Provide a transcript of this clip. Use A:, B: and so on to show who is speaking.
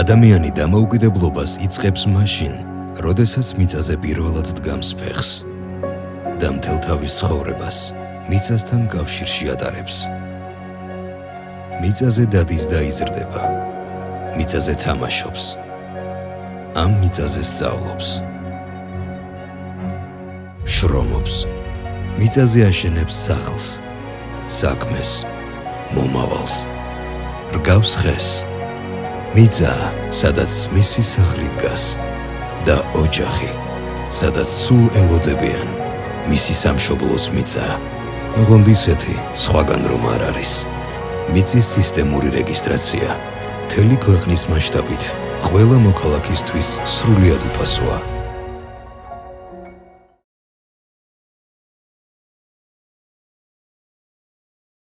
A: ადამიანი დამოუკიდებლობას იწყებს მაშინ, როდესაც მიწაზე პირველად დგამს ფეხს და მთელ თავის ცხოვრებას მიწასთან კავშირში ატარებს. მიწაზე დადის და იზრდება, მიწაზე თამაშობს, ამ მიწაზე სწავლობს, შრომობს, მიწაზე აშენებს სახლს, საქმეს, მომავალს, რგავს ხეს. მიწა, სადაც მისი სახლი დგას და ოჯახი, სადაც სულ ელოდებიან მისი სამშობლოს მიწა. ოღონდ ისეთი, სხვაგან რომ არ არის. მიწის სისტემური რეგისტრაცია მთელი ქვეყნის მასშტაბით ყველა მოქალაქისთვის სრულიად უფასოა.